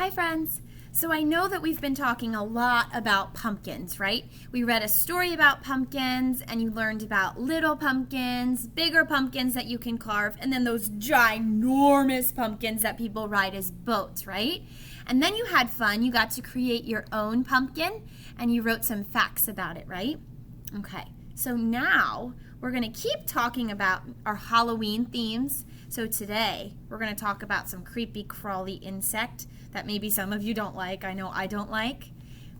Hi friends! So I know that we've been talking a lot about pumpkins, right? We read a story about pumpkins and you learned about little pumpkins, bigger pumpkins that you can carve, and then those ginormous pumpkins that people ride as boats, right? And then you had fun, you got to create your own pumpkin and you wrote some facts about it, right? Okay, so now we're going to keep talking about our Halloween themes. So today we're going to talk about some creepy crawly insect that maybe some of you don't like. I know I don't like.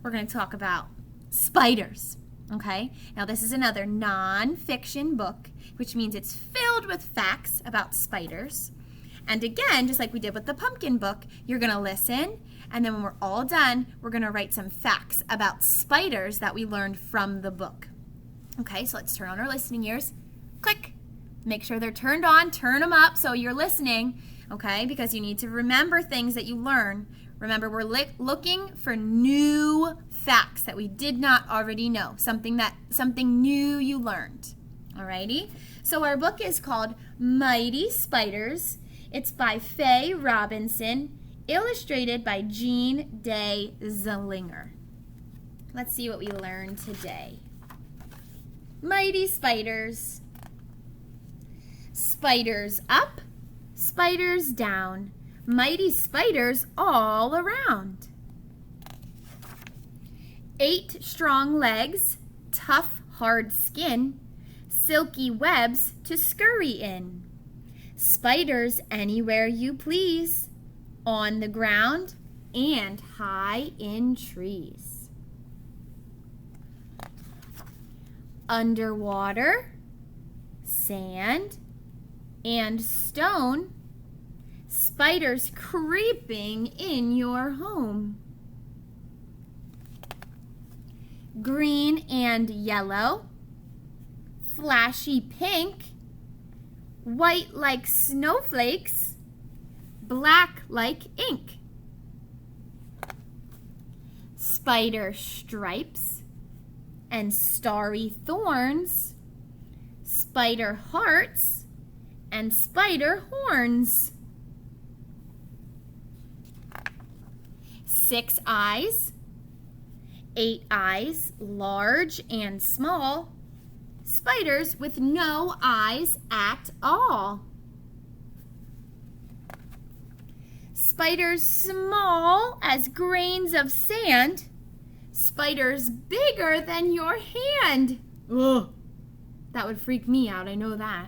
We're going to talk about spiders. Okay? Now this is another non-fiction book, which means it's filled with facts about spiders. And again, just like we did with the pumpkin book, you're going to listen, and then when we're all done, we're going to write some facts about spiders that we learned from the book. Okay, so let's turn on our listening ears. Click. Make sure they're turned on, turn them up so you're listening, okay? Because you need to remember things that you learn. Remember, we're looking for new facts that we did not already know, something new you learned. Alrighty? So our book is called Mighty Spiders. It's by Faye Robinson, illustrated by Jean Day Zelinger. Let's see what we learned today. Mighty spiders. Spiders up, spiders down, mighty spiders all around. 8 strong legs, tough hard skin, silky webs to scurry in. Spiders anywhere you please, on the ground and high in trees. Underwater, sand, and stone, spiders creeping in your home. Green and yellow, flashy pink, white like snowflakes, black like ink. Spider stripes and starry thorns, spider hearts, and spider horns. 6 eyes, 8 eyes, large and small, spiders with no eyes at all. Spiders small as grains of sand, spiders bigger than your hand. Ugh, that would freak me out, I know that.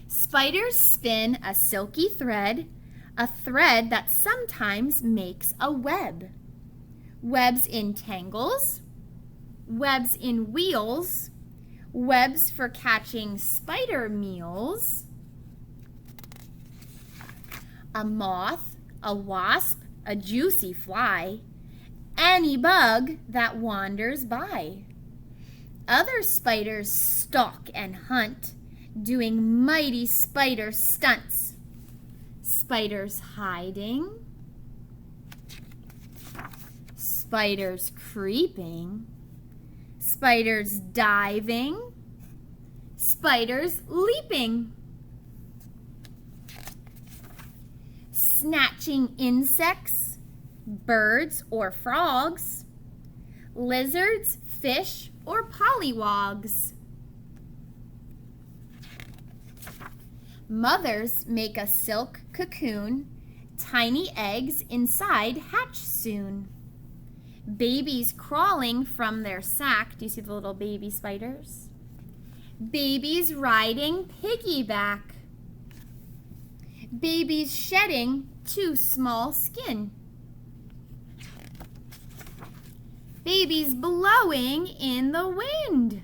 Spiders spin a silky thread, a thread that sometimes makes a web. Webs in tangles, webs in wheels, webs for catching spider meals. A moth, a wasp, a juicy fly, any bug that wanders by. Other spiders stalk and hunt, doing mighty spider stunts. Spiders hiding, spiders creeping, spiders diving, spiders leaping. Snatching insects, birds or frogs, lizards, fish, or pollywogs. Mothers make a silk cocoon, tiny eggs inside hatch soon. Babies crawling from their sack. Do you see the little baby spiders? Babies riding piggyback. Babies shedding too small skin. Babies blowing in the wind.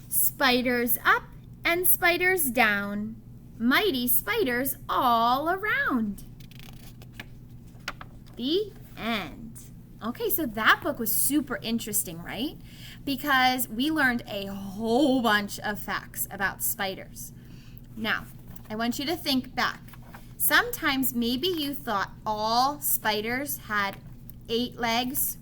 Spiders up and spiders down, mighty spiders all around. The end. Okay, so that book was super interesting, right? Because we learned a whole bunch of facts about spiders. Now, I want you to think back. Sometimes maybe you thought all spiders had 8 legs,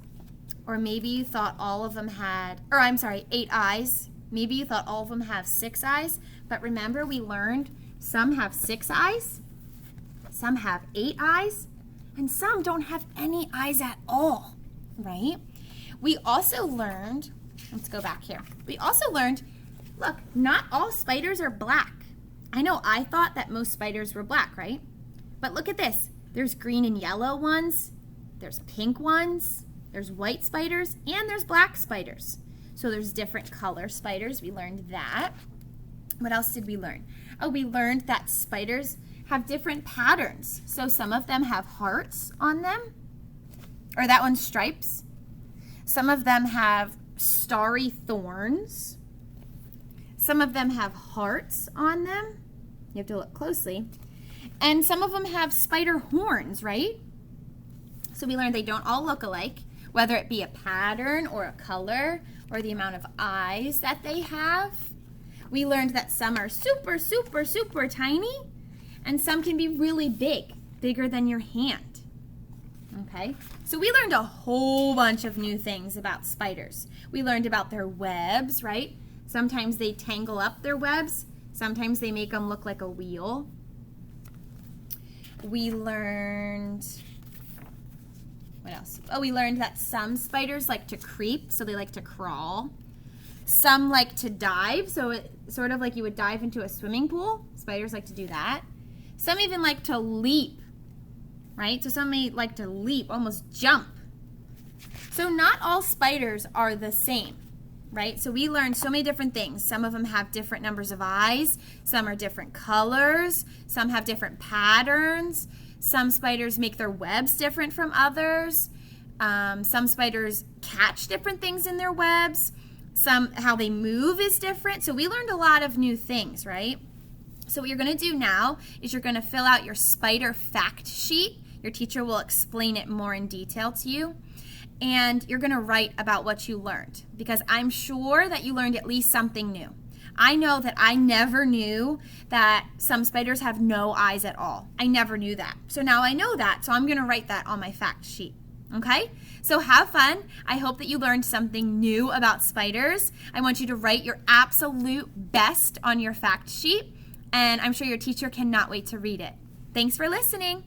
or maybe you thought all of them had, 8 eyes. Maybe you thought all of them have 6 eyes, but remember we learned some have 6 eyes, Some have 8 eyes, and some don't have any eyes at all, right? We also learned, let's go back here. We also learned, look, not all spiders are black. I know I thought that most spiders were black, right? But look at this. There's green and yellow ones, there's pink ones, there's white spiders, and there's black spiders. So there's different color spiders. We learned that. What else did we learn? Oh, we learned that spiders have different patterns. So some of them have hearts on them, or that one's stripes. Some of them have starry thorns. Some of them have hearts on them. You have to look closely. And some of them have spider horns, right? So we learned they don't all look alike, whether it be a pattern or a color or the amount of eyes that they have. We learned that some are super, super, super tiny, and some can be really big, bigger than your hand. Okay, so we learned a whole bunch of new things about spiders. We learned about their webs, right? Sometimes they tangle up their webs. Sometimes they make them look like a wheel. We learned, what else? Oh, we learned that some spiders like to creep, so they like to crawl. Some like to dive, so it sort of like you would dive into a swimming pool. Spiders like to do that. Some even like to leap, right? So some may like to leap, almost jump. So not all spiders are the same, right? So we learned so many different things. Some of them have different numbers of eyes. Some are different colors. Some have different patterns. Some spiders make their webs different from others. Some spiders catch different things in their webs. How they move is different. So we learned a lot of new things, right? So what you're going to do now is you're going to fill out your spider fact sheet. Your teacher will explain it more in detail to you. And you're going to write about what you learned, because I'm sure that you learned at least something new. I know that I never knew that some spiders have no eyes at all. I never knew that. So now I know that, so I'm going to write that on my fact sheet. Okay? So have fun. I hope that you learned something new about spiders. I want you to write your absolute best on your fact sheet, and I'm sure your teacher cannot wait to read it. Thanks for listening.